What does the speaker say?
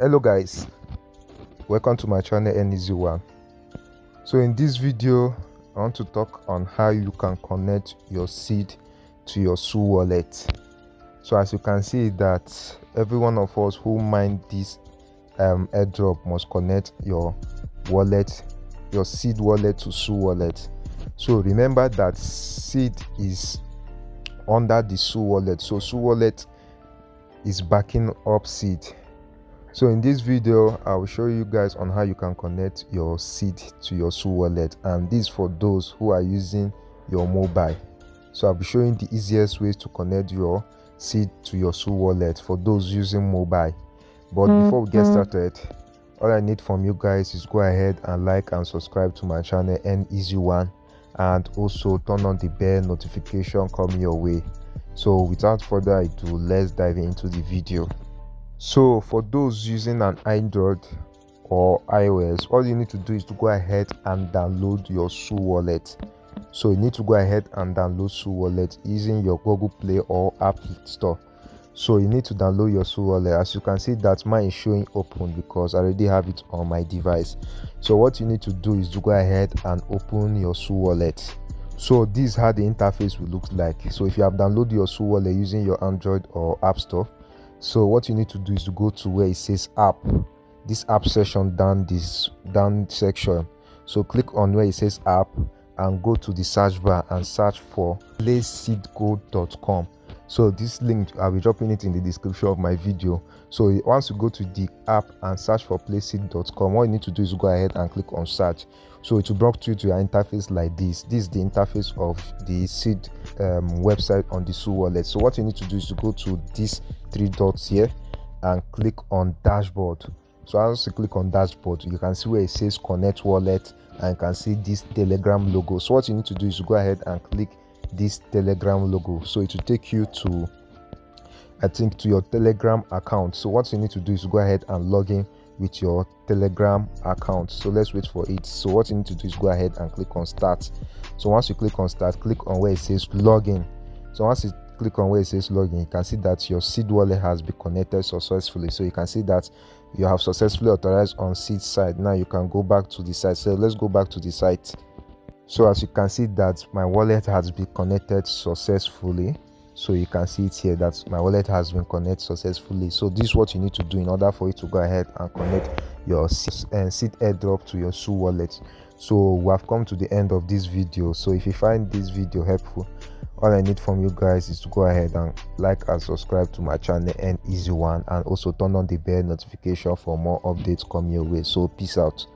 Hello guys, welcome to my channel Easy1. So in this video I want to talk on how you can connect your seed to your Su wallet. So as you can see that every one of us who mine this airdrop must connect your wallet, your seed wallet to Su wallet. So remember that seed is under the Su wallet, so Su wallet is backing up seed. So in this video I will show you guys on how you can connect your seed to your Su wallet, and this for those who are using your mobile. So I'll be showing the easiest ways to connect your seed to your Su wallet for those using mobile. But before we get started, all I need from you guys is go ahead and like and subscribe to my channel Easy1, and also turn on the bell notification coming your way. So without further ado, let's dive into the video. So for those using an Android or iOS, all you need to do is to go ahead and download your Su wallet. So you need to go ahead and download Su wallet using your Google Play or App Store. So you need to download your Su wallet. As you can see that mine is showing open because I already have it on my device. So what you need to do is to go ahead and open your Su wallet. So this is how the interface will look like. So if you have downloaded your Su wallet using your Android or App Store, so what you need to do is to go to where it says app, this app section down section. So click on where it says app and go to the search bar and search for playseedcode.com. so this link I'll be dropping it in the description of my video. So once you go to the app and search for playseed.com, what you need to do is go ahead and click on search. So it will bring you to your interface like this. This is the interface of the seed website on the Su wallet. So what you need to do is to go to these three dots here and click on dashboard. So as you click on dashboard, you can see where it says connect wallet, and you can see this Telegram logo. So what you need to do is to go ahead and click this Telegram logo. So it will take you to, I think, to your Telegram account. So what you need to do is to go ahead and log in with your Telegram account. So let's wait for it. So what you need to do is go ahead and click on start. So once you click on start, click on where it says login. So once you click on where it says login, you can see that your seed wallet has been connected successfully. So you can see that you have successfully authorized on seed side. Now you can go back to the site. So let's go back to the site. So as you can see that my wallet has been connected successfully. So you can see it here that my wallet has been connected successfully. So this is what you need to do in order for you to go ahead and connect your seed airdrop to your Su wallet. So we have come to the end of this video. So if you find this video helpful, all I need from you guys is to go ahead and like and subscribe to my channel Easy1, and also turn on the bell notification for more updates coming your way. So peace out.